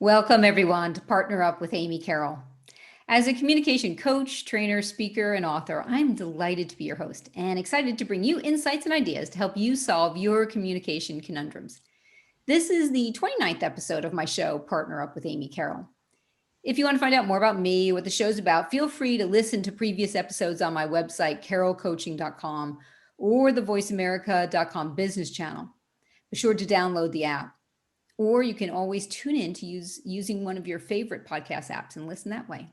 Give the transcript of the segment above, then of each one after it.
Welcome, everyone, to Partner Up with Amy Carroll. As a communication coach, trainer, speaker, and author, I'm delighted to be your host and excited to bring you insights and ideas to help you solve your communication conundrums. This is the 29th episode of my show, Partner Up with Amy Carroll. If you want to find out more about me, what the show's about, feel free to listen to previous episodes on my website, carrollcoaching.com, or the VoiceAmerica.com business channel. Be sure to download the app. Or you can always tune in to using one of your favorite podcast apps and listen that way.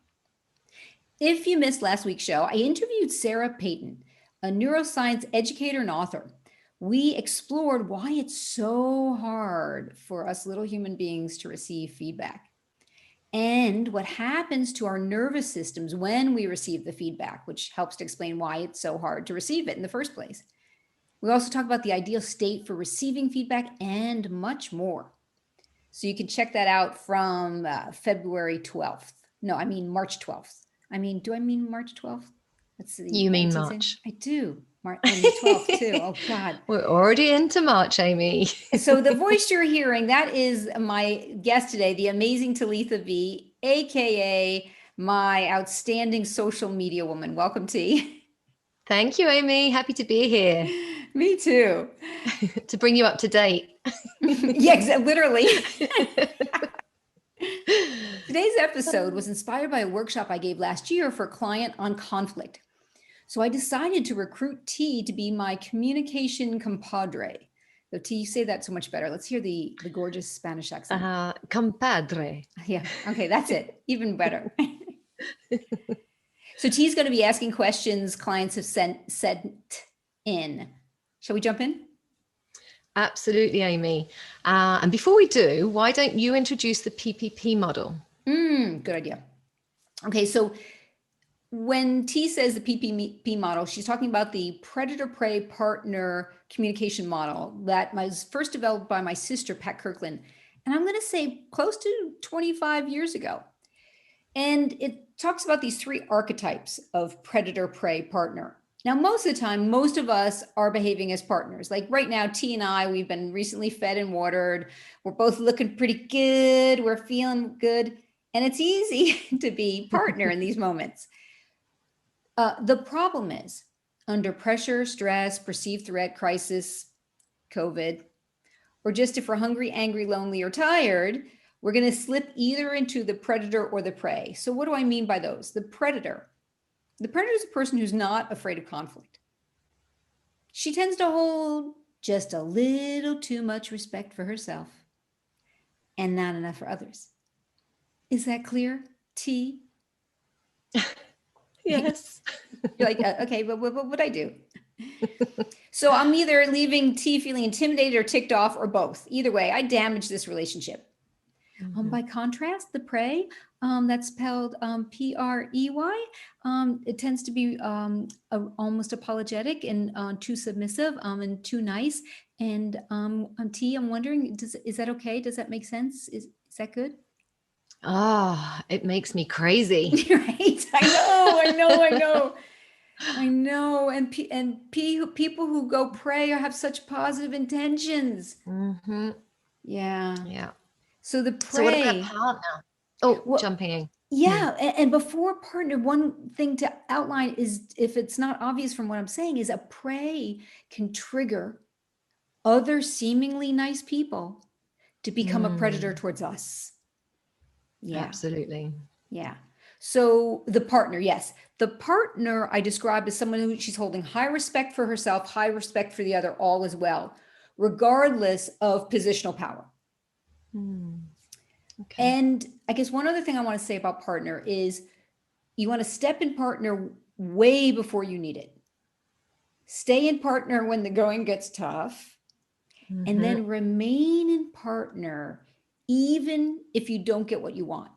If you missed last week's show, I interviewed Sarah Payton, a neuroscience educator and author. We explored why it's so hard for us little human beings to receive feedback and what happens to our nervous systems when we receive the feedback, which helps to explain why it's so hard to receive it in the first place. We also talk about the ideal state for receiving feedback and much more. So you can check that out from February 12th. No, I mean March 12th. Do I mean March 12th? That's the You mean March. I do. And the 12th too. Oh, God. We're already into March, Amy. So the voice you're hearing, that is my guest today, the amazing Talitha Vee, AKA my outstanding social media woman. Welcome, T. Thank you, Amy. Happy to be here. Me too. To bring you up to date. Yeah, literally. Today's episode was inspired by a workshop I gave last year for a client on conflict. So I decided to recruit T to be my communication compadre. So T, you say that so much better. Let's hear the gorgeous Spanish accent. Compadre. Yeah. Okay, that's it. Even better. So T's going to be asking questions clients have sent in. Shall we jump in? Absolutely, Amy. And before we do, why don't you introduce the PPP model? Good idea. Okay, so when T says the PPP model, she's talking about the predator-prey partner communication model that was first developed by my sister, Pat Kirkland. And I'm going to say close to 25 years ago. And it talks about these three archetypes of predator-prey partner. Now, most of the time, most of us are behaving as partners. Like right now, T and I, we've been recently fed and watered. We're both looking pretty good. We're feeling good. And it's easy to be partner in these moments. The problem is under pressure, stress, perceived threat, crisis, COVID, or just if we're hungry, angry, lonely, or tired, we're going to slip either into the predator or the prey. So what do I mean by those? The predator is a person who's not afraid of conflict. She tends to hold just a little too much respect for herself and not enough for others. Is that clear, T? Yes. You're like, okay, but what would I do? So I'm either leaving T feeling intimidated or ticked off or both. Either way, I damage this relationship. Mm-hmm. By contrast, the prey, that's spelled P-R-E-Y, it tends to be almost apologetic and too submissive and too nice. And T, I'm wondering, is that okay? Does that make sense? Is that good? It makes me crazy. Right? I know. And people who go prey have such positive intentions. Mm-hmm. Yeah. So the prey. So what about partner? Jumping in. Yeah. And before partner, one thing to outline is, if it's not obvious from what I'm saying, is a prey can trigger other seemingly nice people to become a predator towards us. Yeah. Absolutely. Yeah. So the partner, yes. The partner I describe as someone who she's holding high respect for herself, high respect for the other, all as well, regardless of positional power. Okay. And I guess one other thing I want to say about partner is you want to step in partner way before you need it. Stay in partner when the going gets tough, and then remain in partner even if you don't get what you want.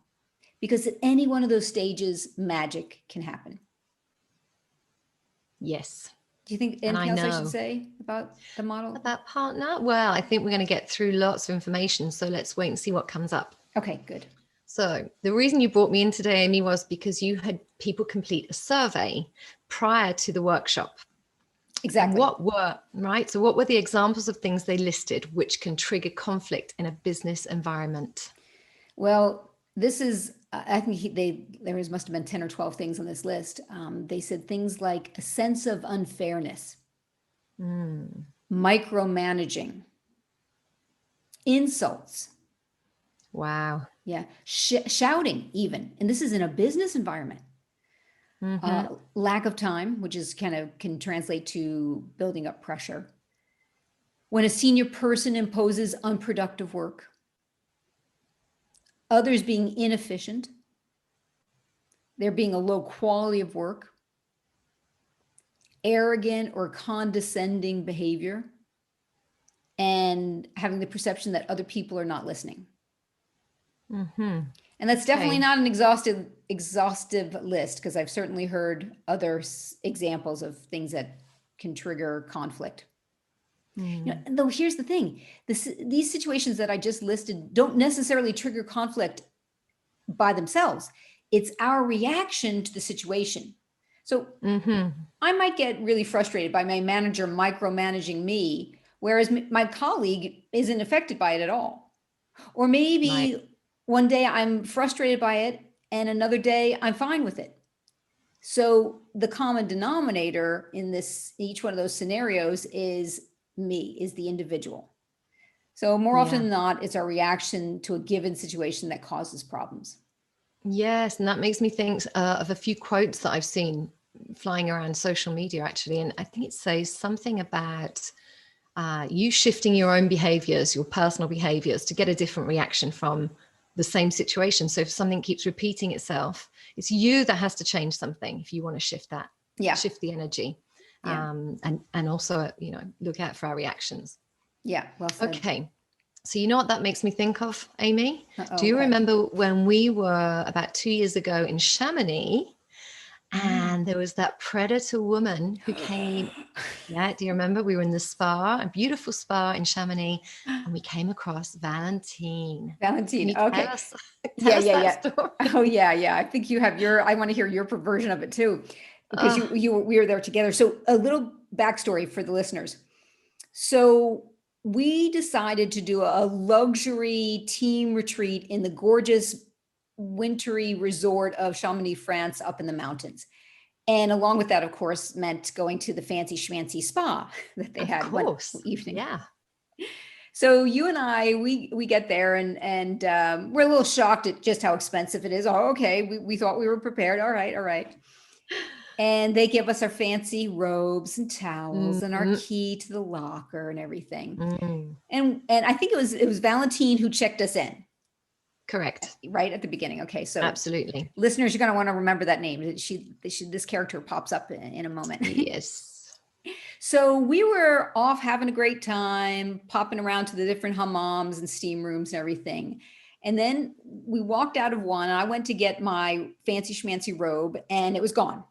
Because at any one of those stages, magic can happen. Yes. Do you think anything else I should say about the model? About partner? Well, I think we're going to get through lots of information. So let's wait and see what comes up. Okay, good. So the reason you brought me in today, Amy, was because you had people complete a survey prior to the workshop. Exactly. What were the examples of things they listed which can trigger conflict in a business environment? Well, this is, I think there must have been 10 or 12 things on this list. They said things like a sense of unfairness, micromanaging, insults. Wow. Yeah. Shouting even. And this is in a business environment. Lack of time, which is can translate to building up pressure. When a senior person imposes unproductive work. Others being inefficient. There being a low quality of work. Arrogant or condescending behavior. And having the perception that other people are not listening. And that's definitely not an exhaustive list, because I've certainly heard other examples of things that can trigger conflict. Though here's the thing, these situations that I just listed don't necessarily trigger conflict by themselves. It's our reaction to the situation. So I might get really frustrated by my manager micromanaging me, whereas my colleague isn't affected by it at all. Or maybe one day I'm frustrated by it and another day I'm fine with it. So the common denominator in each one of those scenarios is me, is the individual. So more often than not, it's our reaction to a given situation that causes problems. Yes, and that makes me think of a few quotes that I've seen flying around social media, actually. And I think it says something about you shifting your own behaviors, your personal behaviors, to get a different reaction from the same situation. So if something keeps repeating itself, it's you that has to change something if you want to shift that, shift the energy, and also, look out for our reactions. Yeah, well said. Okay. So you know what that makes me think of, Amy? Do you remember when we were about 2 years ago in Chamonix, and there was that predator woman who came? Yeah, do you remember? We were in the spa, a beautiful spa in Chamonix, and we came across Valentine. Okay. Tell us that story. Oh, yeah. I think you have I want to hear your version of it too, because we were there together. So a little backstory for the listeners. So we decided to do a luxury team retreat in the gorgeous wintry resort of Chamonix, France, up in the mountains. And along with that, of course, meant going to the fancy schmancy spa that they had one evening. Yeah. So you and I, we get there and we're a little shocked at just how expensive it is. Oh, okay. We thought we were prepared. All right. And they give us our fancy robes and towels and our key to the locker and everything. And I think it was Valentine who checked us in. Correct. Right at the beginning. Okay. So absolutely, listeners, you're going to want to remember that name. This character pops up in a moment. Yes. So we were off having a great time, popping around to the different hammams and steam rooms and everything. And then we walked out of one, and I went to get my fancy schmancy robe, and it was gone.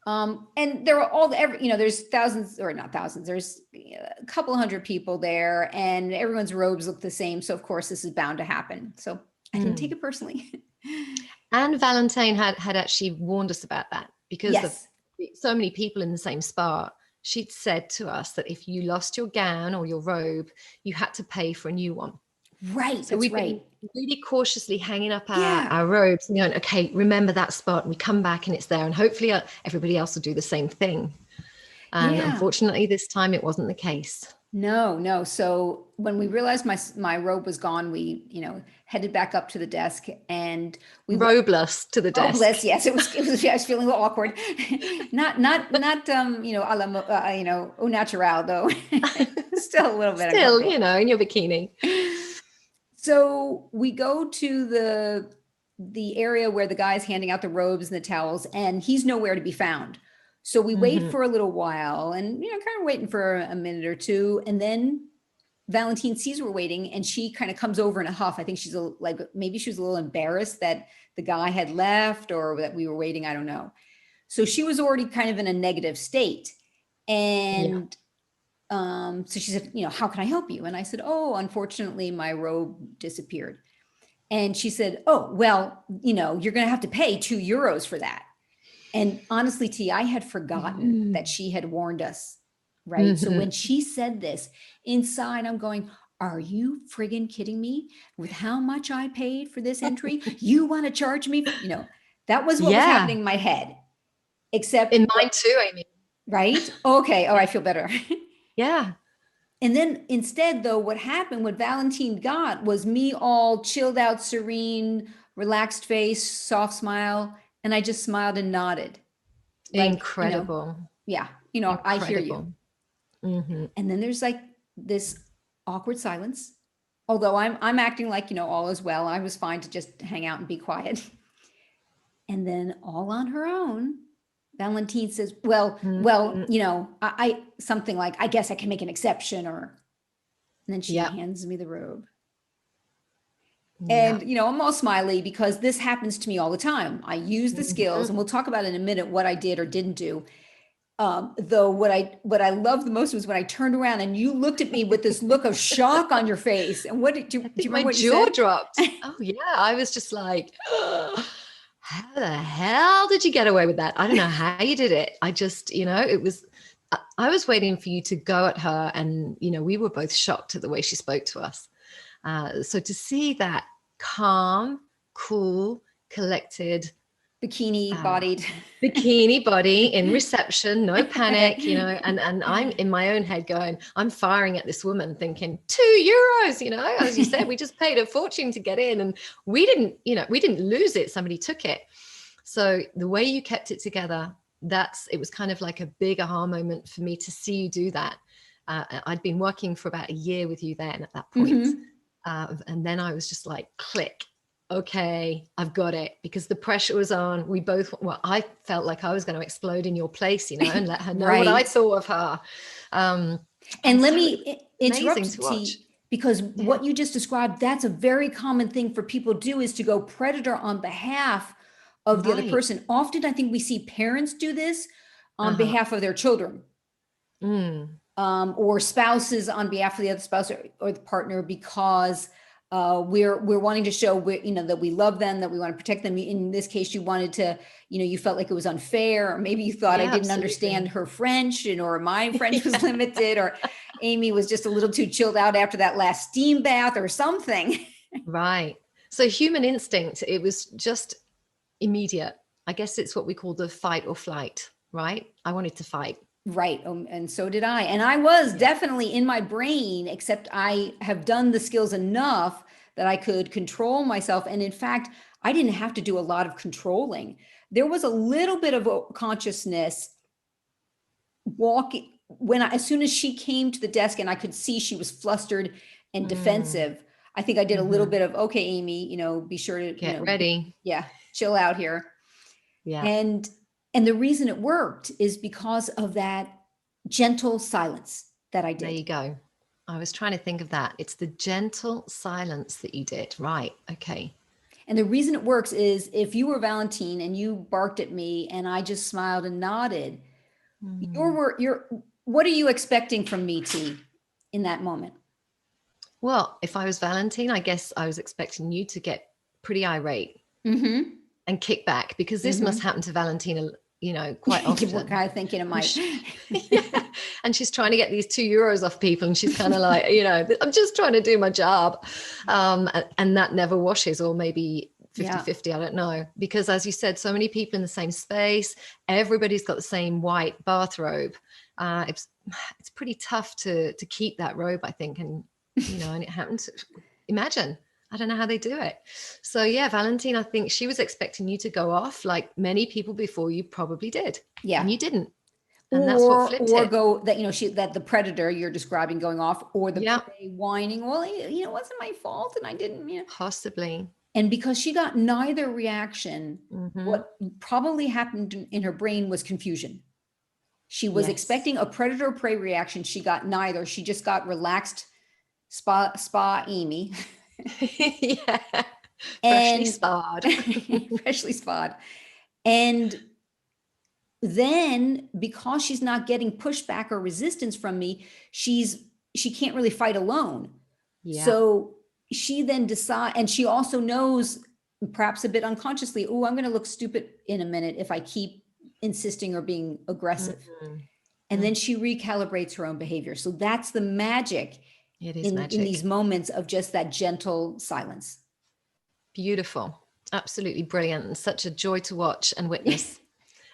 And there were there's thousands, or not thousands, there's a couple hundred people there, and everyone's robes look the same. So of course this is bound to happen. So I didn't take it personally. And Valentine had actually warned us about that, because of so many people in the same spa. She'd said to us that if you lost your gown or your robe, you had to pay for a new one. Right. So we've been really cautiously hanging up our robes and going, okay, remember that spot. And we come back and it's there. And hopefully everybody else will do the same thing. And unfortunately, this time it wasn't the case. No. So when we realized my robe was gone, we, headed back up to the desk, and we robeless to the desk. Robeless, yes. It was. I was feeling a little awkward. not a la, au natural though. Still a little bit. Still, in your bikini. So we go to the area where the guy's handing out the robes and the towels, and he's nowhere to be found. So we wait for a little while, and kind of waiting for a minute or two, and then Valentine sees we're waiting, and she kind of comes over in a huff. I think maybe she was a little embarrassed that the guy had left or that we were waiting. I don't know. So she was already kind of in a negative state, and so she said, how can I help you? And I said, oh, unfortunately, my robe disappeared. And she said, oh, well, you're going to have to pay €2 for that. And honestly, T, I had forgotten that she had warned us. Right. So when she said this, inside, I'm going, are you friggin' kidding me with how much I paid for this entry? You want to charge me? That was what was Yeah. happening in my head, except In mine too, Amy. right? Okay. Oh, I feel better. Yeah. And then instead, though, what happened, what Valentine got was me all chilled out, serene, relaxed face, soft smile. And I just smiled and nodded. Like, Incredible. yeah, I hear you. Incredible. Mm-hmm. And then there's like this awkward silence. Although I'm acting like, all is well. I was fine to just hang out and be quiet. And then all on her own, Valentine says, well, I something like, I guess I can make an exception, and then she Yeah. hands me the robe. Yeah. And, I'm all smiley because this happens to me all the time. I use the skills, and we'll talk about in a minute what I did or didn't do. Though what I loved the most was when I turned around and you looked at me with this look of shock on your face. And what did you remember what you said? My jaw dropped. Oh yeah. I was just like, how the hell did you get away with that? I don't know how you did it. I just, I was waiting for you to go at her, and, we were both shocked at the way she spoke to us. So to see that calm, cool, collected, bikini body in reception, no panic, and I'm in my own head going, I'm firing at this woman thinking €2, as you said, we just paid a fortune to get in, and we didn't lose it. Somebody took it. So the way you kept it together, it was kind of like a big aha moment for me to see you do that. I'd been working for about a year with you then at that point. And then I was just like, click. Okay, I've got it, because the pressure was on. I felt like I was going to explode in your place, and let her know right. what I thought of her. And let me interrupt because what you just described, that's a very common thing for people to do, is to go predator on behalf of the other person. Often I think we see parents do this on behalf of their children. Or spouses on behalf of the other spouse or the partner, because we're wanting to show that we love them, that we want to protect them. In this case, you wanted to, you felt like it was unfair, or maybe you thought I didn't understand her French, or my French was limited, or Amy was just a little too chilled out after that last steam bath or something. Right. So human instinct, it was just immediate. I guess it's what we call the fight or flight, right? I wanted to fight. Right. And so did I. And I was definitely in my brain, except I have done the skills enough that I could control myself. And in fact, I didn't have to do a lot of controlling. There was a little bit of consciousness walking as soon as she came to the desk and I could see she was flustered and defensive. I think I did a little bit of, okay, Amy, be sure to get ready. Yeah. Chill out here. Yeah. And the reason it worked is because of that gentle silence that I did. There you go. I was trying to think of that. It's the gentle silence that you did. Right. Okay. And the reason it works is if you were Valentine and you barked at me and I just smiled and nodded, what are you expecting from me, T, in that moment? Well, if I was Valentine, I guess I was expecting you to get pretty irate. And kick back, because this must happen to Valentina, quite often. What kind of thinking am I? Yeah. And she's trying to get these €2 off people, and she's kind of like, I'm just trying to do my job. And that never washes, or maybe 50-50, I don't know. Because as you said, so many people in the same space, everybody's got the same white bathrobe. It's pretty tough to keep that robe, I think. And, and it happens. Imagine. I don't know how they do it. So yeah, Valentine, I think she was expecting you to go off like many people before you probably did. Yeah. And you didn't. And that's what flipped it. Go that, that the predator you're describing going off, or the prey whining, well, it wasn't my fault and I didn't, Possibly. And because she got neither reaction, what probably happened in her brain was confusion. She was expecting a predator prey reaction. She got neither. She just got relaxed spa Amy. Freshly sparred. Freshly sparred. And then because she's not getting pushback or resistance from me, she can't really fight alone. So she then decides, and she also knows, perhaps a bit unconsciously, oh, I'm going to look stupid in a minute if I keep insisting or being aggressive. And then she recalibrates her own behavior. So that's the magic. It is in these magic. moments of just that gentle silence. Beautiful. Absolutely brilliant. And such a joy to watch and witness.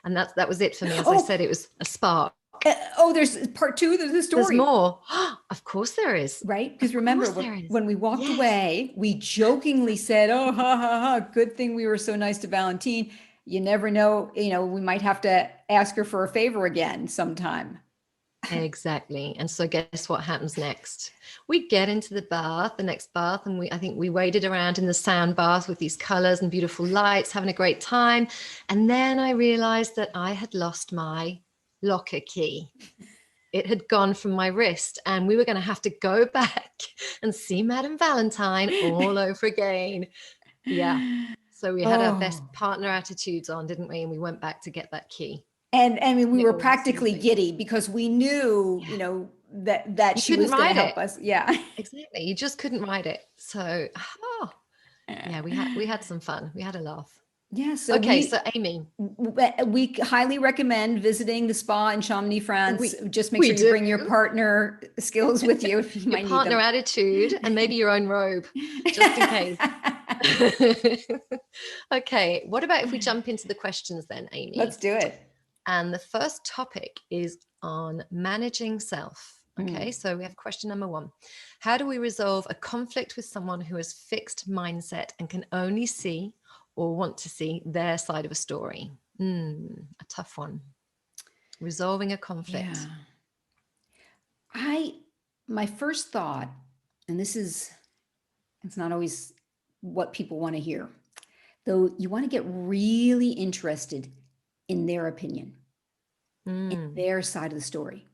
And that was it for me. As I Oh, said, it was a spark. there's part two of the There's story. more. Of course there is. Right? Because Of remember, course there is. when we walked Yes. away, we jokingly said, oh, ha, ha, ha, good thing we were so nice to Valentine. You never know, we might have to ask her for a favor again sometime. Exactly. And so guess what happens next? We get into the next bath, and I think we waded around in the sound bath with these colors and beautiful lights, having a great time. And then I realized that I had lost my locker key. It had gone from my wrist, and we were going to have to go back and see Madame Valentine all over again. Yeah. So we had our best Oh. partner attitudes on, didn't we? And we went back to get that key. And I mean, we And it were all was practically amazing. giddy because we knew, Yeah. that You she couldn't was going to ride help it. us. Yeah. Exactly. You just couldn't ride it. So, yeah, we had some fun. We had a laugh. Yeah. So Okay, so Amy, we highly recommend visiting the spa in Chamonix, France. Just make we sure you do bring your partner skills with you if you your might need partner them. attitude and maybe your own robe, just in case. Okay, what about if we jump into the questions then, Amy? Let's do it. And the first topic is on managing self. Okay, so we have question number 1. How do we resolve a conflict with someone who has fixed mindset and can only see or want to see their side of a story? A tough one. Resolving a conflict. Yeah. My first thought, and it's not always what people want to hear, though you want to get really interested in their opinion, in their side of the story.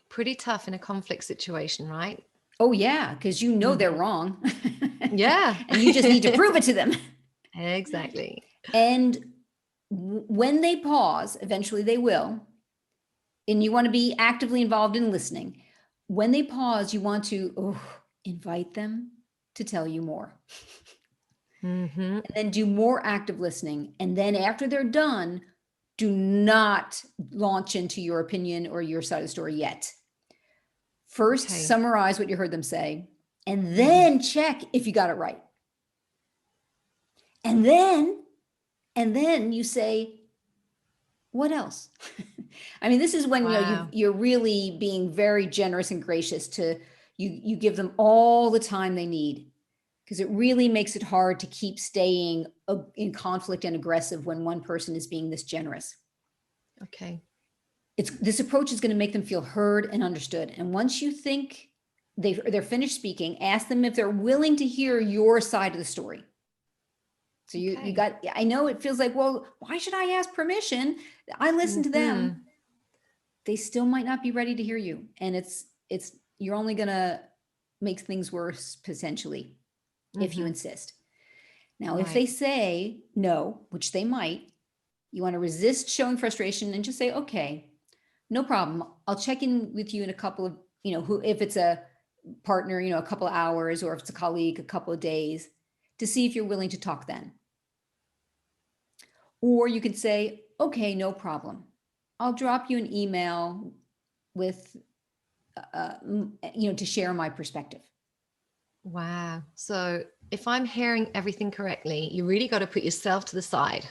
Pretty tough in a conflict situation, right? Oh, yeah, because they're wrong. Yeah. And you just need to prove it to them. Exactly. And when they pause, eventually they will, and you want to be actively involved in listening. When they pause, you want to invite them to tell you more. And then do more active listening. And then after they're done, do not launch into your opinion or your side of the story yet. First, summarize what you heard them say, and then check if you got it right. And then you say, what else? I mean, this is when you're really being very generous and gracious to you give them all the time they need, because it really makes it hard to keep staying in conflict and aggressive when one person is being this generous. Okay. This approach is going to make them feel heard and understood. And once you think they're finished speaking, ask them if they're willing to hear your side of the story. So you got, I know it feels like, well, why should I ask permission? I listen to them. They still might not be ready to hear you. And you're only going to make things worse potentially if you insist. Now, if they say no, which they might, you want to resist showing frustration and just say, okay, no problem. I'll check in with you in a couple of, if it's a partner, a couple of hours, or if it's a colleague, a couple of days, to see if you're willing to talk then. Or you could say, okay, no problem. I'll drop you an email with, to share my perspective. Wow. So if I'm hearing everything correctly, you really got to put yourself to the side.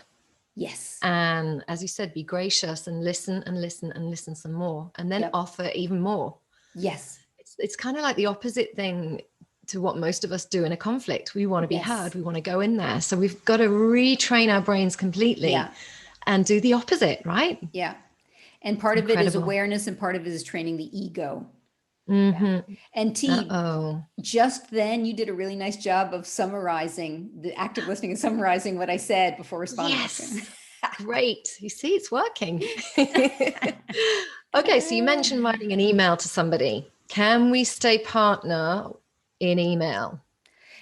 Yes. And as you said, be gracious and listen and listen and listen some more, and then offer even more. Yes. It's kind of like the opposite thing to what most of us do in a conflict. We want to be heard. We want to go in there. So we've got to retrain our brains completely and do the opposite, right? Yeah. And part of it is awareness, and part of it is training the ego. Yeah. And just then you did a really nice job of summarizing the active listening and summarizing what I said before responding. Yes. Great. You see, it's working. Okay. So you mentioned writing an email to somebody. Can we stay partner in email?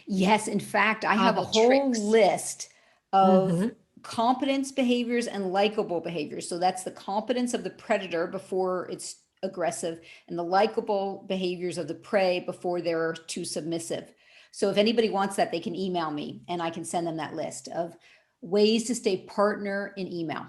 Yes. In fact, I have a whole list of competence behaviors and likable behaviors. So that's the competence of the predator before it's aggressive, and the likable behaviors of the prey before they're too submissive. So if anybody wants that, they can email me and I can send them that list of ways to stay partner in email.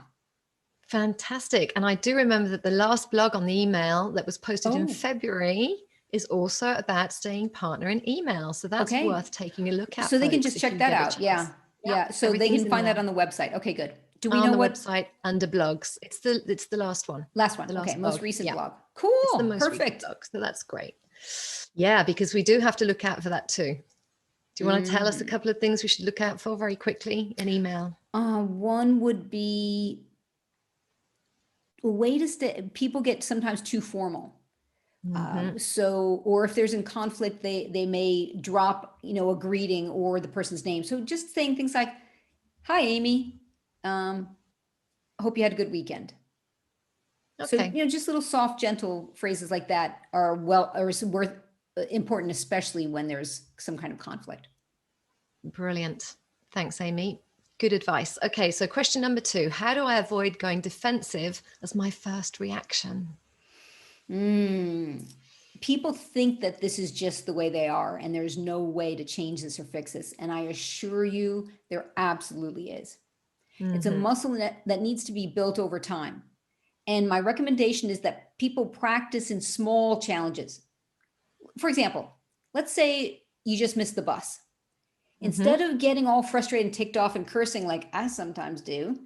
Fantastic. And I do remember that the last blog on the email that was posted in February is also about staying partner in email. So that's Okay. worth taking a look at. So they can Folks, just if check you that get a out. Yeah. chance. Yeah, Yeah. So they everything is can in find that there on the website. Okay, good. Do we on know the what website under blogs. It's the last one. last one? The Okay. last Most blog. recent Yeah. blog. It's the Cool. most recent Perfect. blog. So that's great. Yeah, because we do have to look out for that too. Do you want to tell us a couple of things we should look out for very quickly in email? One would be a way to stay. People get sometimes too formal. So, or if there's in conflict, they may drop, a greeting or the person's name. So just saying things like, "Hi, Amy. Hope you had a good weekend." So, Okay. just little soft, gentle phrases like that are worth important, especially when there's some kind of conflict. Brilliant. Thanks, Amy. Good advice. Okay, so question number 2. How do I avoid going defensive as my first reaction? People think that this is just the way they are and there's no way to change this or fix this. And I assure you, there absolutely is. It's a muscle that needs to be built over time. And my recommendation is that people practice in small challenges. For example, let's say you just missed the bus. Instead of getting all frustrated and ticked off and cursing like I sometimes do,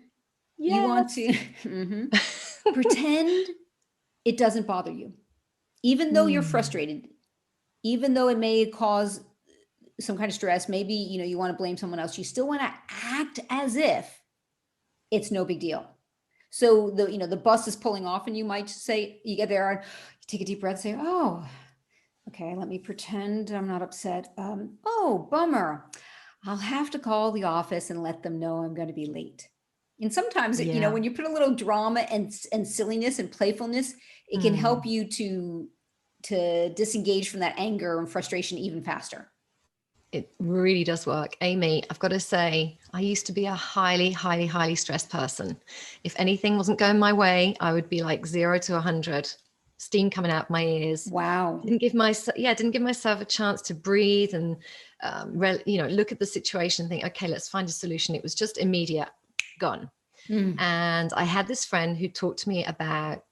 you want to pretend it doesn't bother you. Even though you're frustrated, even though it may cause some kind of stress, maybe, you want to blame someone else, you still want to act as if it's no big deal. So the bus is pulling off and you might say, you get there and you take a deep breath, say, "Oh, okay, let me pretend I'm not upset. Oh, bummer. I'll have to call the office and let them know I'm going to be late." And sometimes, when you put a little drama and silliness and playfulness, it can help you to disengage from that anger and frustration even faster. It really does work. Amy, I've got to say, I used to be a highly, highly, highly stressed person. If anything wasn't going my way, I would be like 0 to 100, steam coming out my ears. Wow. Didn't give myself a chance to breathe and, look at the situation and think, okay, let's find a solution. It was just immediate, gone. And I had this friend who talked to me about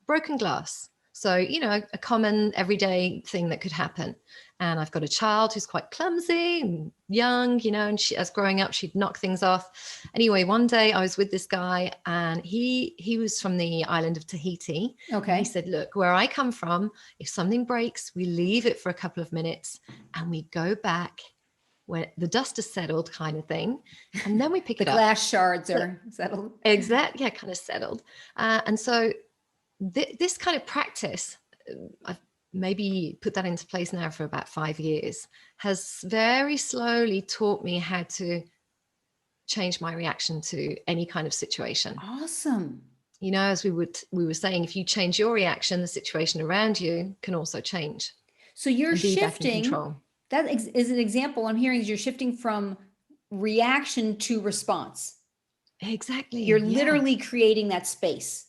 broken glass. So, a common everyday thing that could happen. And I've got a child who's quite clumsy and young, and as growing up, she'd knock things off. Anyway, one day I was with this guy and he was from the island of Tahiti. Okay. He said, "Look, where I come from, if something breaks, we leave it for a couple of minutes and we go back when the dust is settled, kind of thing. And then we pick it up." The glass shards are settled. Exactly. Yeah, kind of settled. And so this kind of practice, I've maybe put that into place now for about 5 years, has very slowly taught me how to change my reaction to any kind of situation. Awesome. As we were saying, if you change your reaction, the situation around you can also change. So you're and be back in shifting. control. That is an example I'm hearing is you're shifting from reaction to response. Exactly. You're literally creating that space.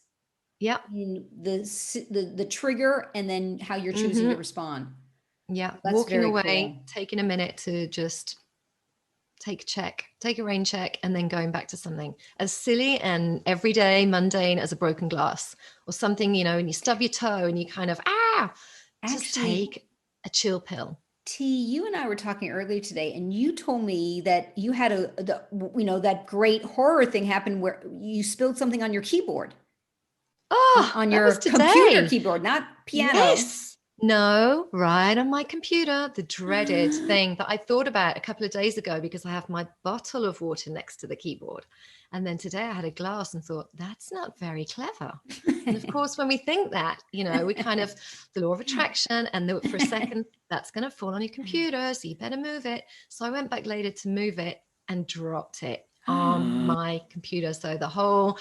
Yeah. The trigger and then how you're choosing to respond. Yeah. That's walking away, cool. taking a minute to just take a rain check, and then going back to something as silly and everyday mundane as a broken glass or something, and you stub your toe and you kind of, just take a chill pill. T, you and I were talking earlier today, and you told me that you had that great horror thing happen where you spilled something on your keyboard. On your computer keyboard, not piano. Yes. No, right on my computer, the dreaded thing that I thought about a couple of days ago because I have my bottle of water next to the keyboard. And then today I had a glass and thought, that's not very clever. And of course, when we think that, we kind of, the law of attraction, and for a second, that's going to fall on your computer, so you better move it. So I went back later to move it and dropped it on my computer. So the whole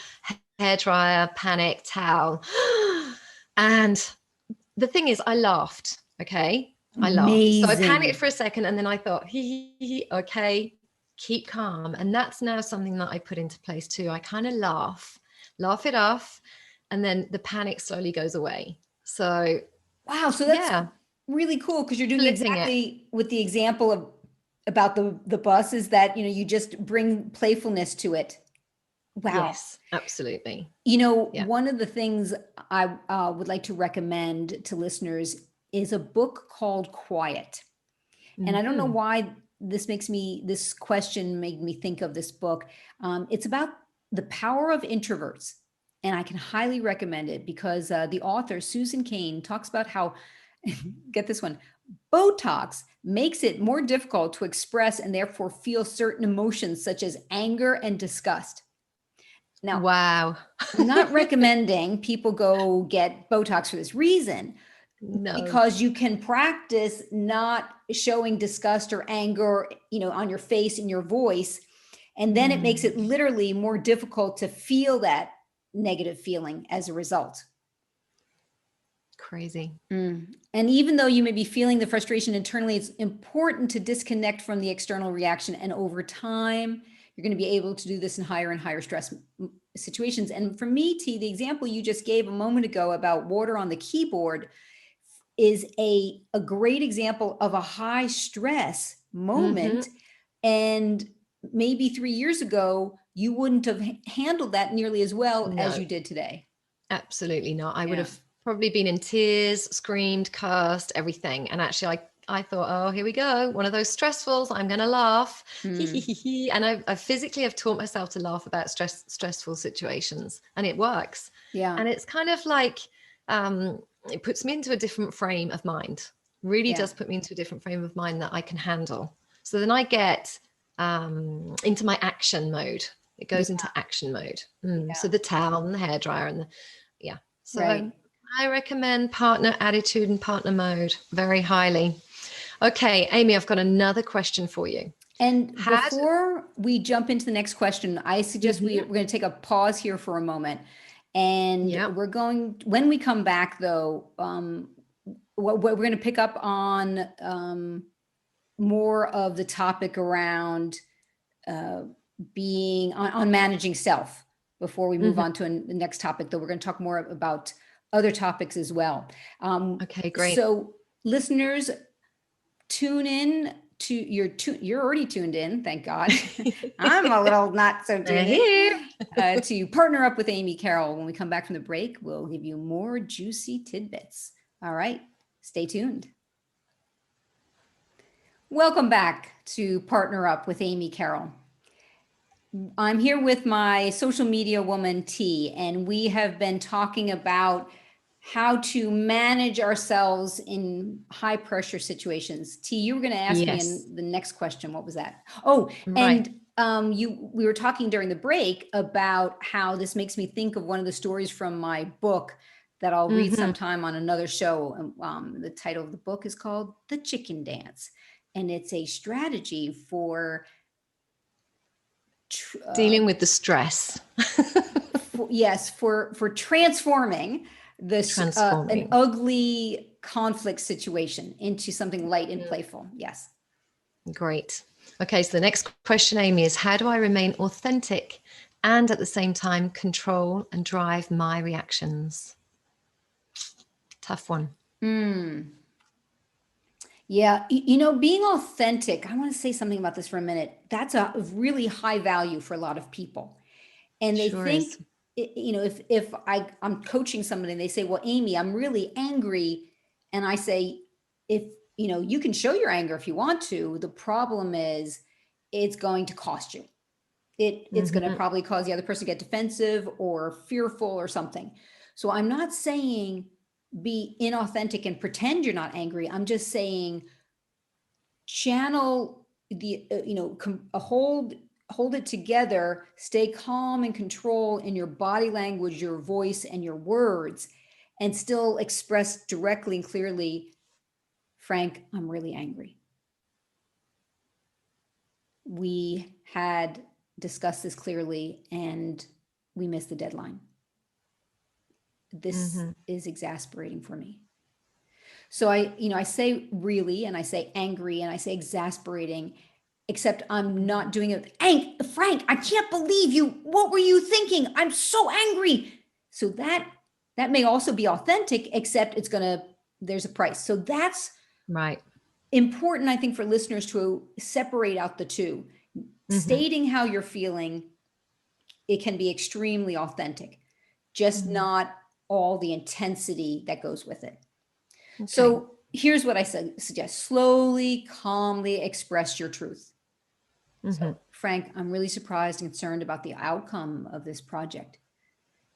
hairdryer, panic, towel. And the thing is, I laughed. Okay. I laughed. So I panicked for a second and then I thought, okay, keep calm. And that's now something that I put into place too. I kind of laugh it off, and then the panic slowly goes away. So, wow. So that's really cool because you're doing exactly with the example about the bus is that, you just bring playfulness to it. Wow. Yes, absolutely. One of the things I would like to recommend to listeners is a book called Quiet. And I don't know why this question made me think of this book. It's about the power of introverts. And I can highly recommend it because the author, Susan Cain, talks about how, get this one, Botox makes it more difficult to express and therefore feel certain emotions such as anger and disgust. Now, wow. I'm not recommending people go get Botox for this reason. No. Because you can practice not showing disgust or anger, on your face and your voice. And then it makes it literally more difficult to feel that negative feeling as a result. Crazy. And even though you may be feeling the frustration internally, it's important to disconnect from the external reaction. And over time, you're going to be able to do this in higher and higher stress situations. And for me, T, the example you just gave a moment ago about water on the keyboard is a great example of a high stress moment. And maybe 3 years ago, you wouldn't have handled that nearly as well as you did today. Absolutely not. I would have probably been in tears, screamed, cursed, everything. And actually, I thought, oh, here we go. One of those stressfuls. I'm going to laugh. And I physically have taught myself to laugh about stressful situations, and it works. Yeah. And it's kind of like, it puts me into a different frame of mind. Really does put me into a different frame of mind that I can handle. So then I get into my action mode. It goes into action mode. So the towel and the hairdryer and So I recommend partner attitude and partner mode very highly. Okay, Amy, I've got another question for you. And before we jump into the next question, I suggest we're going to take a pause here for a moment. And we're going, when we come back though, we're going to pick up on more of the topic around being on managing self before we move on to the next topic, though we're going to talk more about other topics as well. Okay, great. So listeners, tune in to you're already tuned in, thank God. I'm a little not so tuned in to Partner Up with Amy Carroll. When we come back from the break, we'll give you more juicy tidbits. All right, stay tuned. Welcome back to Partner Up with Amy Carroll. I'm here with my social media woman, T, and we have been talking about how to manage ourselves in high pressure situations. T, you were going to ask me in the next question. What was that? Oh, and we were talking during the break about how this makes me think of one of the stories from my book that I'll read sometime on another show. The title of the book is called The Chicken Dance, and it's a strategy for dealing with the stress. for transforming this an ugly conflict situation into something light and playful. Yes. Great. Okay, so the next question, Amy, is how do I remain authentic and at the same time control and drive my reactions? Tough one. Yeah, being authentic, I want to say something about this for a minute. That's a really high value for a lot of people. And they think, if I'm coaching somebody and they say, well, Amy, I'm really angry. And I say, if, you can show your anger if you want to. The problem is it's going to cost you. It's going to probably cause the other person to get defensive or fearful or something. So I'm not saying be inauthentic and pretend you're not angry. I'm just saying channel the, hold it together, stay calm and control in your body language, your voice, and your words, and still express directly and clearly, Frank, I'm really angry. We had discussed this clearly and we missed the deadline. This is exasperating for me. So I say really, and I say angry, and I say exasperating, except I'm not doing it. Frank, I can't believe you. What were you thinking? I'm so angry. So that may also be authentic, except there's a price. So that's right. Important, I think, for listeners to separate out the two. Stating how you're feeling, it can be extremely authentic, just not all the intensity that goes with it. Okay. So here's what I suggest. Slowly, calmly express your truth. So, Frank, I'm really surprised and concerned about the outcome of this project.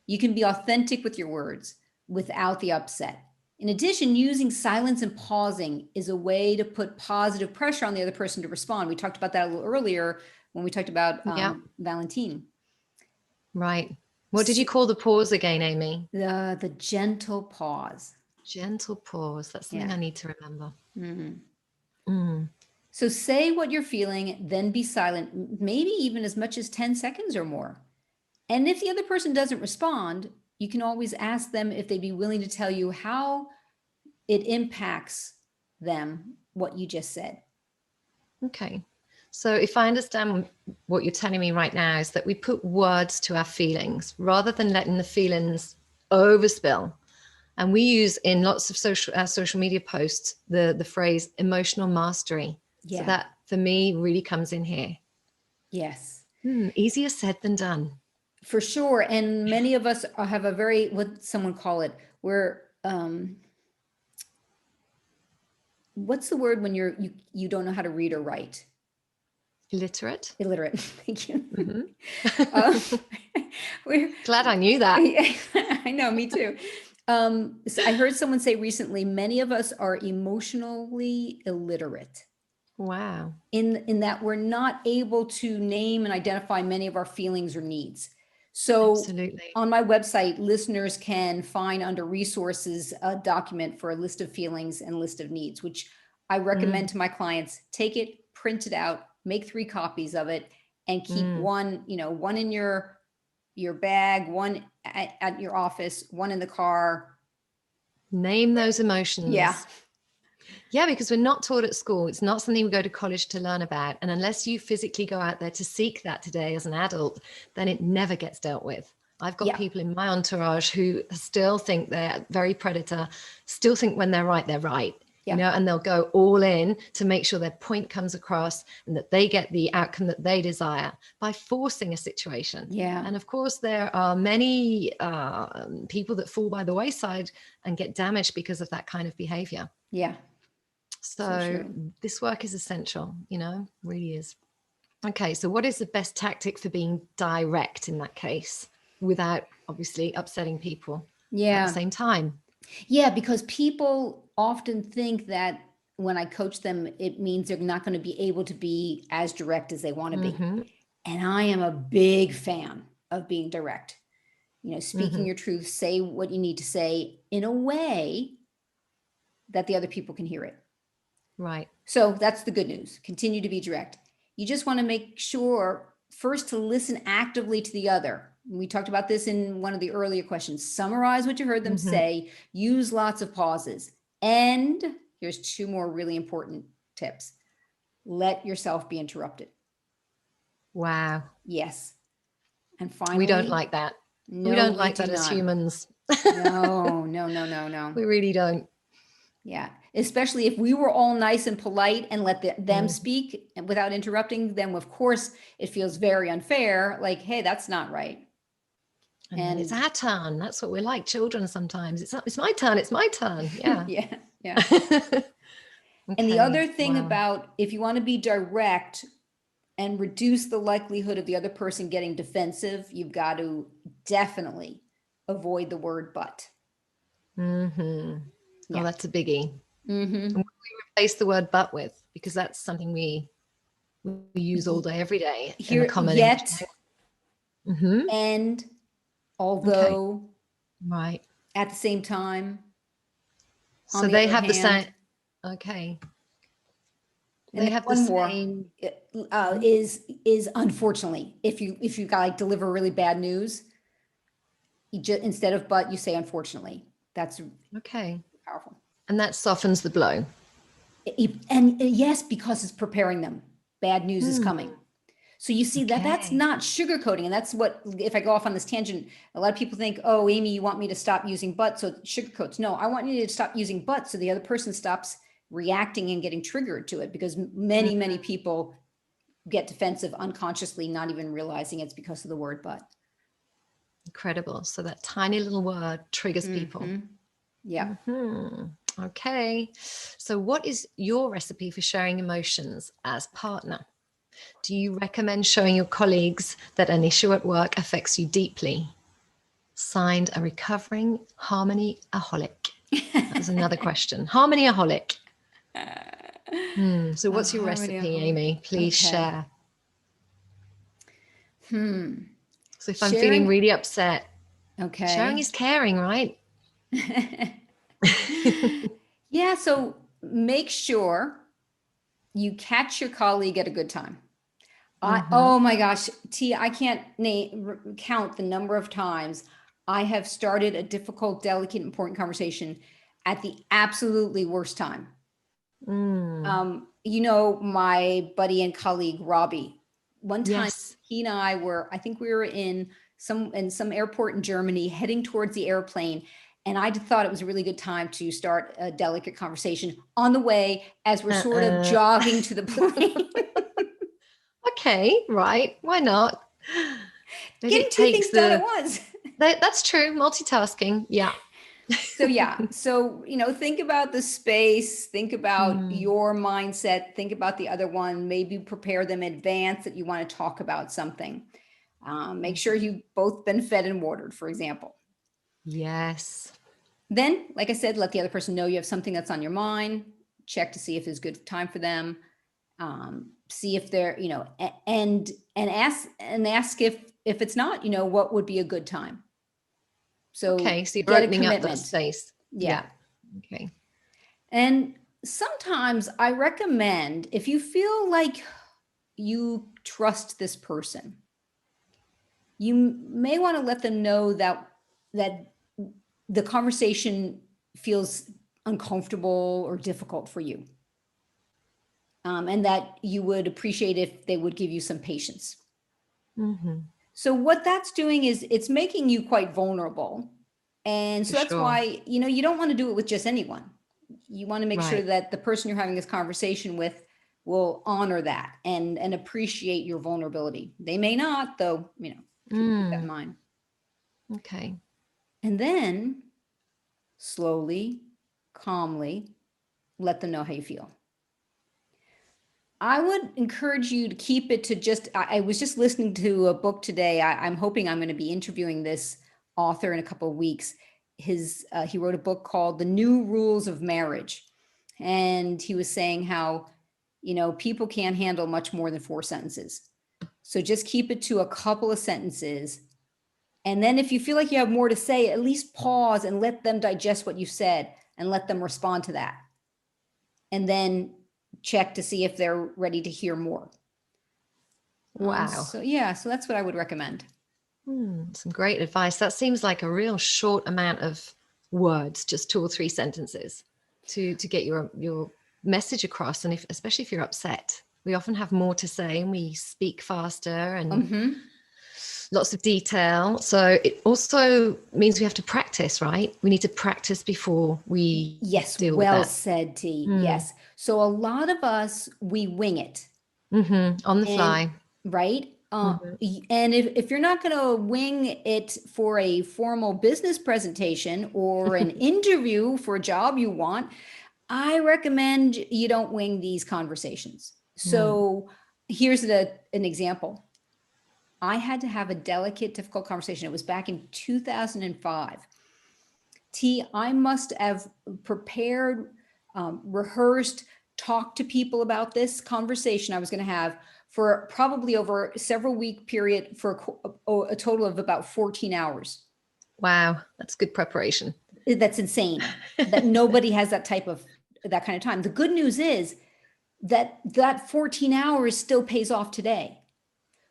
You can be authentic with your words without the upset. In addition, using silence and pausing is a way to put positive pressure on the other person to respond. We talked about that a little earlier when we talked about Valentine. Right. What did you call the pause again, Amy? The gentle pause. Gentle pause. That's something I need to remember. So say what you're feeling, then be silent, maybe even as much as 10 seconds or more. And if the other person doesn't respond, you can always ask them if they'd be willing to tell you how it impacts them, what you just said. Okay. So if I understand what you're telling me right now is that we put words to our feelings rather than letting the feelings overspill. And we use in lots of social media posts the phrase emotional mastery. Yeah. So that for me really comes in here. Yes. Easier said than done. For sure. And many of us have a very, what someone call it, we're, what's the word when you don't know how to read or write? Illiterate. Thank you. We're glad I knew that. I know, me too. So I heard someone say recently, many of us are emotionally illiterate. Wow. In that we're not able to name and identify many of our feelings or needs. So absolutely. On my website, listeners can find under resources a document for a list of feelings and list of needs, which I recommend to my clients. Take it, print it out, make 3 copies of it, and keep one in your bag, one at your office, one in the car. Name those emotions. Yeah, because we're not taught at school. It's not something we go to college to learn about. And unless you physically go out there to seek that today as an adult, then it never gets dealt with. I've got people in my entourage who still think they're very predator, still think when they're right, and they'll go all in to make sure their point comes across and that they get the outcome that they desire by forcing a situation. Yeah. And of course, there are many people that fall by the wayside and get damaged because of that kind of behavior. Yeah. So this work is essential, really is. Okay, so what is the best tactic for being direct in that case without obviously upsetting people at the same time? Yeah, because people often think that when I coach them, it means they're not going to be able to be as direct as they want to be. And I am a big fan of being direct. Speaking your truth, say what you need to say in a way that the other people can hear it. Right. So that's the good news. Continue to be direct. You just want to make sure first to listen actively to the other. We talked about this in one of the earlier questions. Summarize what you heard them say. Use lots of pauses. And here's 2 more really important tips. Let yourself be interrupted. Wow. Yes. And finally, we don't like that. No, we don't like that as humans. No. We really don't. Yeah. Especially if we were all nice and polite and let them speak without interrupting them, of course, it feels very unfair. Like, hey, that's not right. And it's our turn. That's what we're like children sometimes. It's my turn. It's my turn. Yeah. Yeah. And the other thing about if you want to be direct and reduce the likelihood of the other person getting defensive, you've got to definitely avoid the word but. Oh, that's a biggie. And what do we replace the word but with? Because that's something we use all day, every day. Here, yet, and, although, right, at the same time. So they have the same. Okay. They have the same. Is unfortunately, if you like deliver really bad news, you just instead of but you say unfortunately. That's powerful. And that softens the blow. And yes, because it's preparing them. Bad news is coming. So you see that's not sugarcoating. And that's what, if I go off on this tangent, a lot of people think, oh, Amy, you want me to stop using but, so it sugarcoats. No, I want you to stop using but so the other person stops reacting and getting triggered to it, because many people get defensive unconsciously, not even realizing it's because of the word but. Incredible. So that tiny little word triggers people. Yeah. Okay. So what is your recipe for sharing emotions as partner? Do you recommend showing your colleagues that an issue at work affects you deeply? Signed, a recovering harmony-aholic. That was another question. Harmony-aholic. So what's your recipe, Amy? Please share. So if I'm feeling really upset, sharing is caring, right? Yeah. So make sure you catch your colleague at a good time. Oh my gosh, T, I can't count the number of times I have started a difficult, delicate, important conversation at the absolutely worst time. You know, my buddy and colleague, Robbie, one time he and I I think we were in some airport in Germany heading towards the airplane. And I thought it was a really good time to start a delicate conversation on the way as we're sort of jogging to the plane. Okay, right. Why not? Getting two things done at once. That's true. Multitasking. Yeah. So yeah. So, you know, think about the space, think about your mindset, think about the other one, maybe prepare them in advance that you want to talk about something. Make sure you've both been fed and watered, for example. Yes. Then, like I said, let the other person know you have something that's on your mind. Check to see if it's good time for them. See if they're, you know, and ask if it's not, you know, what would be a good time. So okay, so you're opening up that space. Yeah. Okay. And sometimes I recommend, if you feel like you trust this person, you may want to let them know that the conversation feels uncomfortable or difficult for you. And that you would appreciate if they would give you some patience. So what that's doing is it's making you quite vulnerable. And so that's why, you know, you don't want to do it with just anyone. You want to make sure that the person you're having this conversation with will honor that and appreciate your vulnerability. They may not, though, you know, keep that in mind. Okay. And then slowly, calmly, let them know how you feel. I would encourage you to keep it to just, I was just listening to a book today. I'm hoping I'm going to be interviewing this author in a couple of weeks. He wrote a book called The New Rules of Marriage. And he was saying how, you know, people can't handle much more than 4 sentences. So just keep it to a couple of sentences. And then if you feel like you have more to say, at least pause and let them digest what you said and let them respond to that. And then check to see if they're ready to hear more. Wow. So that's what I would recommend. Some great advice. That seems like a real short amount of words, just 2 or 3 sentences to get your message across. And especially if you're upset, we often have more to say and we speak faster and lots of detail. So it also means we have to practice, right? We need to practice before we deal with that. Well said, T. Yes. So a lot of us, we wing it. On the fly. Right. And if you're not going to wing it for a formal business presentation or an interview for a job you want, I recommend you don't wing these conversations. So here's an example. I had to have a delicate, difficult conversation. It was back in 2005. T, I must have prepared, rehearsed, talked to people about this conversation I was going to have for probably over a several week period for a total of about 14 hours. Wow. That's good preparation. That's insane that nobody has that kind of time. The good news is that 14 hours still pays off today.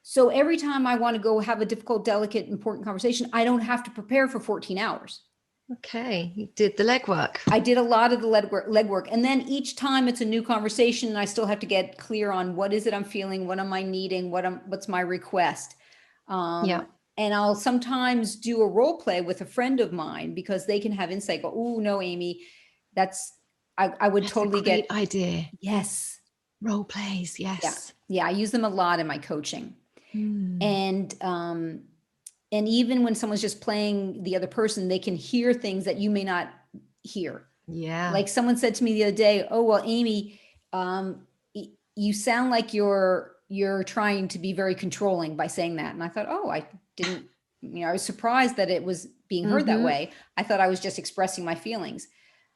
So every time I want to go have a difficult, delicate, important conversation, I don't have to prepare for 14 hours. Okay. You did the legwork. I did a lot of the legwork. And then each time it's a new conversation and I still have to get clear on what is it I'm feeling? What am I needing? What's my request? And I'll sometimes do a role play with a friend of mine because they can have insight. Go, oh no, Amy, I would totally get. Great idea. Yes. Role plays. Yes. Yeah. I use them a lot in my coaching. And even when someone's just playing the other person, they can hear things that you may not hear. Yeah. Like someone said to me the other day, oh, well, Amy, you sound like you're trying to be very controlling by saying that. And I thought, oh, I didn't, I was surprised that it was being heard that way. I thought I was just expressing my feelings.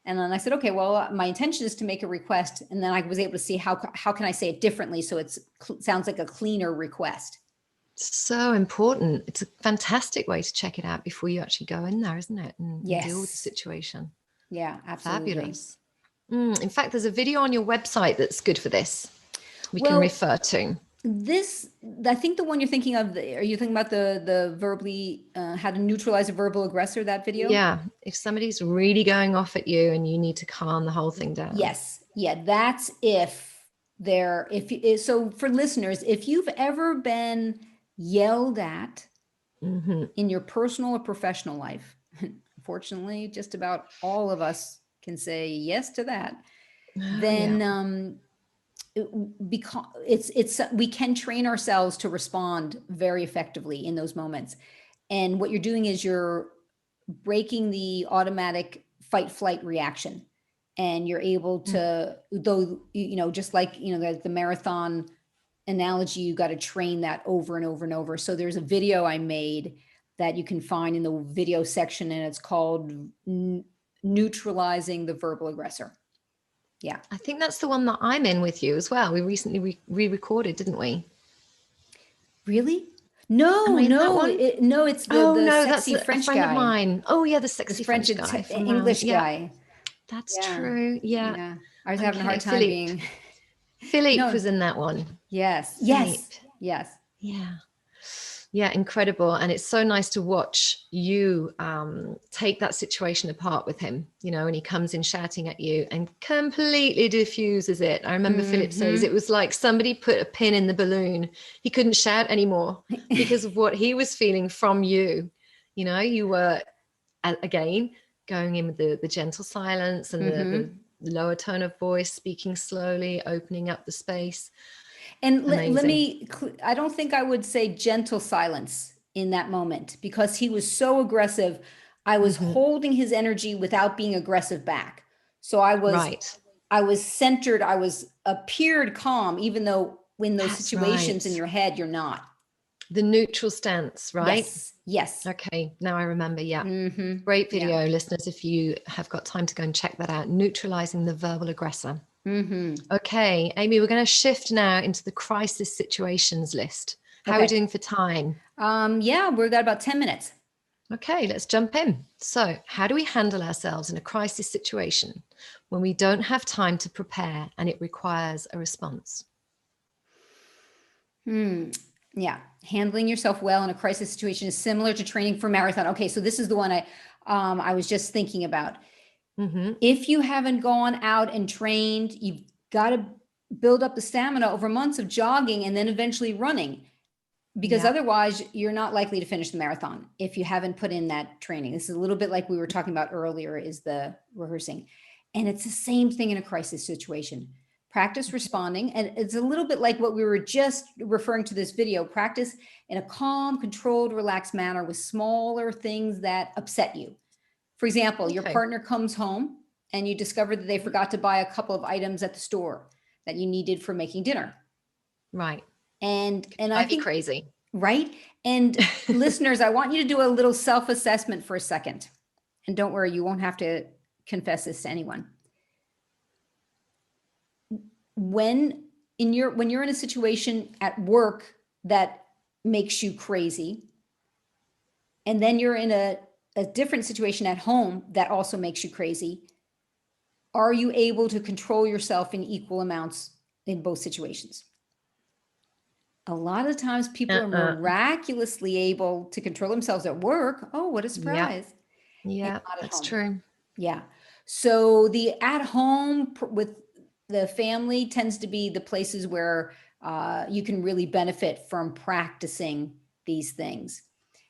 And then I said, okay, well, my intention is to make a request. And then I was able to see how can I say it differently so it sounds like a cleaner request. So important. It's a fantastic way to check it out before you actually go in there, isn't it? And deal with the situation. Yeah, absolutely. Fabulous. In fact, there's a video on your website that's good for this. We can refer to. This, I think the one you're thinking of, are you thinking about the verbally, how to neutralize a verbal aggressor, that video? Yeah. If somebody's really going off at you and you need to calm the whole thing down. Yes. Yeah. That's so for listeners, if you've ever been yelled at in your personal or professional life, unfortunately, just about all of us can say yes to that, then because we can train ourselves to respond very effectively in those moments. And what you're doing is you're breaking the automatic fight flight reaction, and you're able to, though, just like, the marathon analogy, you got to train that over and over and over. So there's a video I made that you can find in the video section, and it's called Neutralizing the Verbal Aggressor. Yeah. I think that's the one that I'm in with you as well. We recently re-recorded, didn't we? Really? No, it's the sexy that's French a friend guy. Of mine. Oh yeah, the sexy French guy. English guy. That's true. Yeah. I was having a hard time being. Philippe was in that one. Yes. Philippe. Yes. Yeah, incredible. And it's so nice to watch you take that situation apart with him, and he comes in shouting at you and completely diffuses it. I remember Philip says it was like somebody put a pin in the balloon. He couldn't shout anymore because of what he was feeling from you. You were, again, going in with the gentle silence and the lower tone of voice, speaking slowly, opening up the space. And let me, I don't think I would say gentle silence in that moment, because he was so aggressive. I was holding his energy without being aggressive back. So I was centered. I appeared calm, even though in those situations in your head, you're not. The neutral stance, right? Yes. Okay. Now I remember. Yeah. Great video, listeners. If you have got time to go and check that out, Neutralizing the Verbal Aggressor. Okay, Amy, we're going to shift now into the crisis situations list. How are we doing for time? We've got about 10 minutes. Okay, let's jump in. So how do we handle ourselves in a crisis situation when we don't have time to prepare and it requires a response? Yeah. Handling yourself well in a crisis situation is similar to training for marathon. Okay. So this is the one I was just thinking about. If you haven't gone out and trained, you've got to build up the stamina over months of jogging and then eventually running, because otherwise you're not likely to finish the marathon if you haven't put in that training. This is a little bit like we were talking about earlier, is the rehearsing. And it's the same thing in a crisis situation. Practice responding. And it's a little bit like what we were just referring to this video. Practice in a calm, controlled, relaxed manner with smaller things that upset you. For example, your partner comes home and you discover that they forgot to buy a couple of items at the store that you needed for making dinner. Right. And I think crazy. Right. And listeners, I want you to do a little self-assessment for a second. And don't worry, you won't have to confess this to anyone. When you're in a situation at work that makes you crazy, and then you're in a different situation at home that also makes you crazy, are you able to control yourself in equal amounts in both situations? A lot of times people are miraculously able to control themselves at work. Oh, what a surprise. Yeah, that's true. Yeah. So the at home with the family tends to be the places where you can really benefit from practicing these things.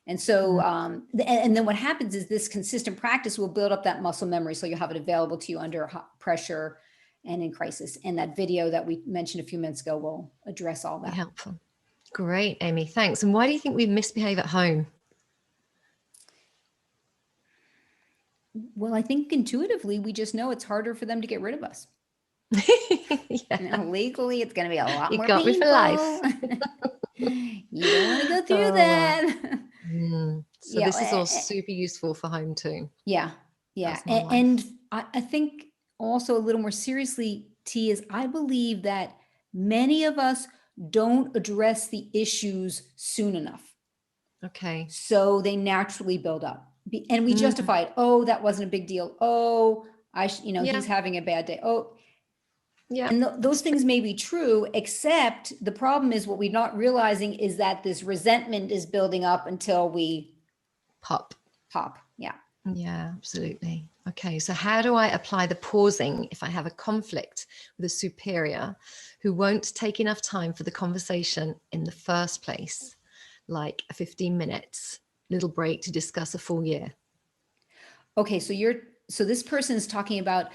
And so, and then what happens is this consistent practice will build up that muscle memory. So you'll have it available to you under pressure and in crisis. And that video that we mentioned a few minutes ago will address all that. Helpful. Great, Amy. Thanks. And why do you think we misbehave at home? Well, I think intuitively, we just know it's harder for them to get rid of us. Yeah. Legally, it's going to be a lot You more got me for life. painful. You don't want to go through Oh, well. that. So Yeah. this is all super useful for home too. Yeah. Yeah. Personal And life. I think also a little more seriously, T, is I believe that many of us don't address the issues soon enough. Okay. So they naturally build up. And we Mm, justify it. Oh, that wasn't a big deal. Oh, yeah. he's having a bad day. Oh, Yeah. and those It's true. things may be true, except the problem is what we're not realizing is that this resentment is building up until we Pop. pop. Yeah. Yeah, absolutely. Okay, so how do I apply the pausing if I have a conflict with a superior who won't take enough time for the conversation in the first place, like a 15 minutes little break to discuss a full year? Okay. So this person is talking about,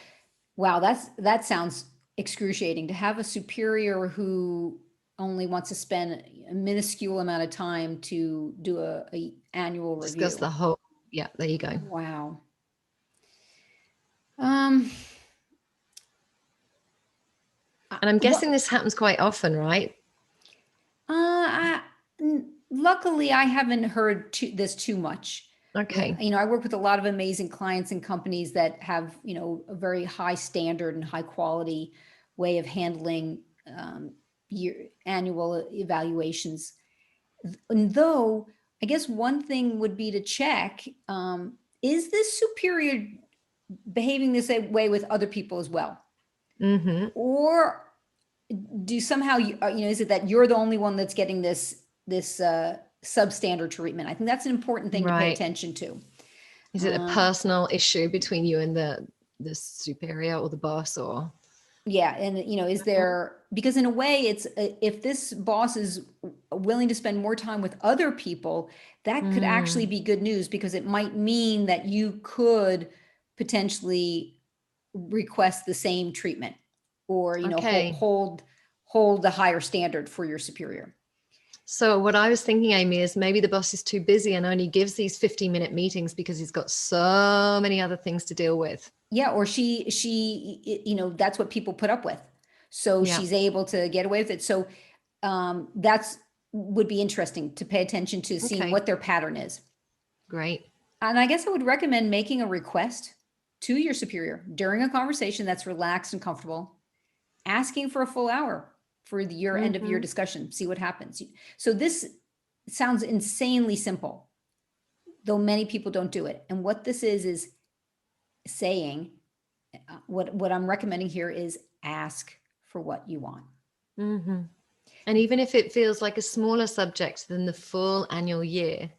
wow, that sounds excruciating to have a superior who only wants to spend a minuscule amount of time to do a annual Discuss review. the whole, yeah, there you go. Wow. Um, And I'm well, guessing this happens quite often, right? luckily, I haven't heard this too much. Okay. I work with a lot of amazing clients and companies that have, a very high standard and high quality way of handling year annual evaluations. And though, I guess one thing would be to check, is this superior behaving this way with other people as well? Mm-hmm. Or do somehow is it that you're the only one that's getting this substandard treatment? I think that's an important thing to pay Right. attention to. Is it a personal issue between you and the superior or the boss or? Yeah, and is there, because in a way it's if this boss is willing to spend more time with other people, that could actually Mm, be good news, because it might mean that you could potentially request the same treatment, or okay. hold the higher standard for your superior. So what I was thinking, Amy, is maybe the boss is too busy and only gives these 15-minute meetings because he's got so many other things to deal with. Yeah, or that's what people put up with, so Yeah. she's able to get away with it. So that's would be interesting to pay attention to, seeing Okay. what their pattern is. Great. And I guess I would recommend making a request to your superior during a conversation that's relaxed and comfortable, asking for a full hour for your end of year Mm-hmm. discussion, see what happens. So this sounds insanely simple, though many people don't do it. And what this is saying, what I'm recommending here is ask for what you want. Mm-hmm. And even if it feels like a smaller subject than the full annual year,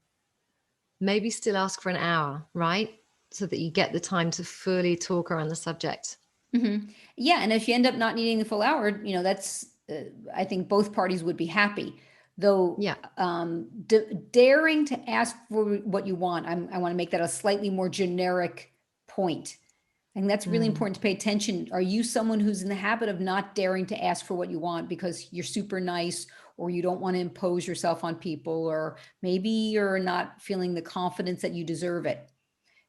maybe still ask for an hour, right? So that you get the time to fully talk around the subject. Mm-hmm. Yeah, and if you end up not needing the full hour, that's I think both parties would be happy. Though Yeah. daring to ask for what you want, I want to make that a slightly more generic point. I think that's really Mm. important to pay attention. Are you someone who's in the habit of not daring to ask for what you want because you're super nice, or you don't want to impose yourself on people, or maybe you're not feeling the confidence that you deserve it?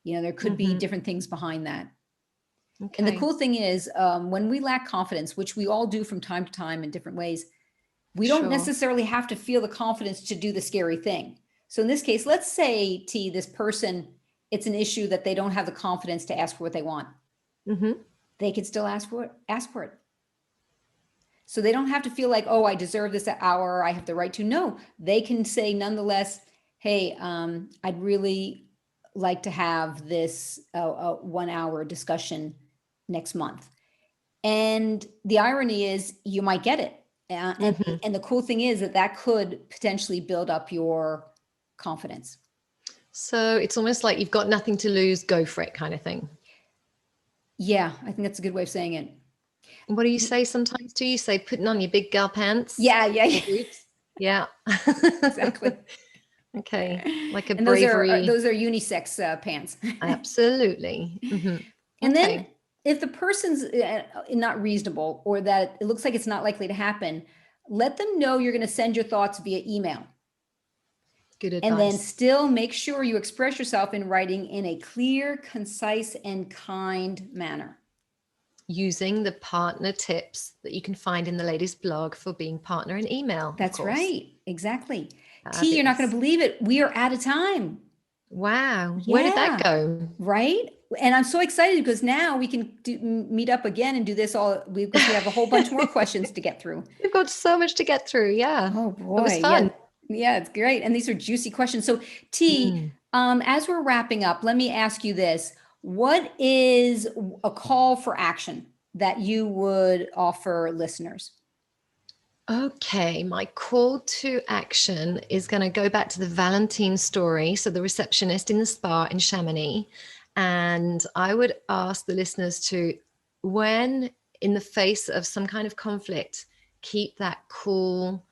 There could be Mm-hmm. different things behind that. And the Okay. cool thing is, when we lack confidence, which we all do from time to time in different ways, we don't Sure. necessarily have to feel the confidence to do the scary thing. So in this case, let's say, T, this person, it's an issue that they don't have the confidence to ask for what they want. Mm-hmm. They can still ask for it. So they don't have to feel like, oh, I deserve this hour, I have the right to. No, they can say nonetheless, hey, I'd really like to have this 1 hour discussion next month. And the irony is you might get it. Mm-hmm. And the cool thing is that could potentially build up your confidence. So it's almost like you've got nothing to lose, go for it kind of thing. Yeah, I think that's a good way of saying it. What do you say sometimes? Do you say putting on your big girl pants? Yeah. Or boots? Yeah. Exactly. Okay. Like a And those are bravery. unisex pants. Absolutely. Mm-hmm. And then Okay. if the person's not reasonable, or that it looks like it's not likely to happen, let them know you're going to send your thoughts via email. Good And then advice. still make sure you express yourself in writing in a clear, concise, and kind manner. Using the partner tips that you can find in the ladies' blog for being partner in email, of That's course. right. Exactly. T, you're not going Fabulous. to believe it. We are out of time. Wow. Where did that Yeah. go? Right. And I'm so excited because now we can meet up again and do this all because we have a whole bunch more questions to get through. We've got so much to get through. Yeah. Oh It was boy. Yeah. fun. Yeah, it's great. And these are juicy questions. So T, as we're wrapping up, let me ask you this. What is a call for action that you would offer listeners? Okay, my call to action is going to go back to the Valentine story. So, the receptionist in the spa in Chamonix. And I would ask the listeners to, when in the face of some kind of conflict, keep that cool,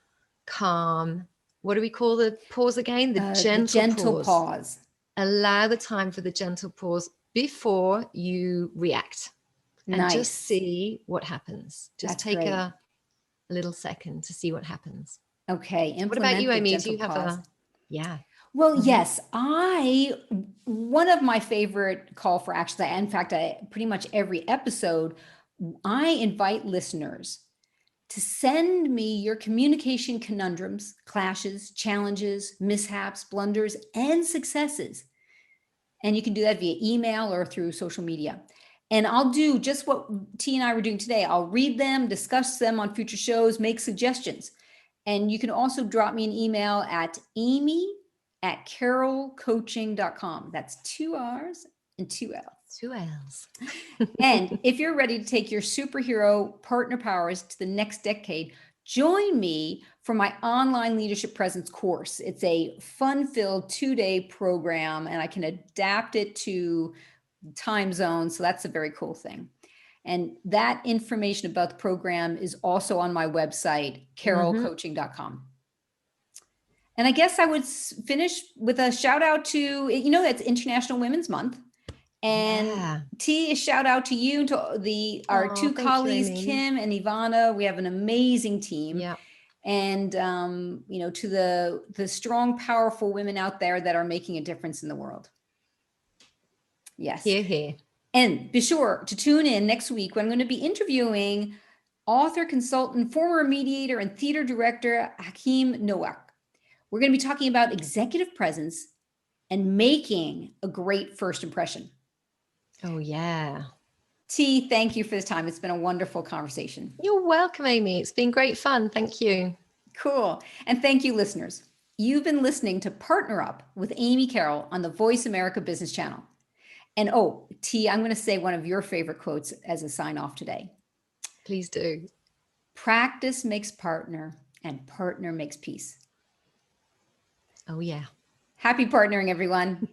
calm. What do we call the pause again? The gentle pause. Pause. Allow the time for the gentle pause before you react. And just see what happens. Just That's take great. a little second to see what happens. Okay. What about you, Implement the Amy? Do gentle you have pause. yeah. Well, yes, one of my favorite call for actions, in fact, pretty much every episode, I invite listeners to send me your communication conundrums, clashes, challenges, mishaps, blunders, and successes. And you can do that via email or through social media. And I'll do just what T and I were doing today. I'll read them, discuss them on future shows, make suggestions. And you can also drop me an email at amy@carrollcoaching.com. That's 2 R's and 2 L's. 2 L's. And if you're ready to take your superhero partner powers to the next decade, join me for my online leadership presence course. It's a fun-filled 2-day program, and I can adapt it to time zones. So that's a very cool thing. And that information about the program is also on my website, carrollcoaching.com. And I guess I would finish with a shout out to, that's International Women's Month. And T, a shout out to you, to our two colleagues, Kim and Ivana. We have an amazing team. Yeah. And, to the strong, powerful women out there that are making a difference in the world. Yes. Hear, hear. And be sure to tune in next week when I'm going to be interviewing author, consultant, former mediator, and theater director, Hakeem Nowak. We're going to be talking about executive presence and making a great first impression. Oh, yeah. T, thank you for this time. It's been a wonderful conversation. You're welcome, Amy. It's been great fun. Thank you. Cool. And thank you, listeners. You've been listening to Partner Up with Amy Carroll on the Voice America Business Channel. And T, I'm going to say one of your favorite quotes as a sign off today. Please do. Practice makes partner, and partner makes peace. Oh, yeah. Happy partnering, everyone.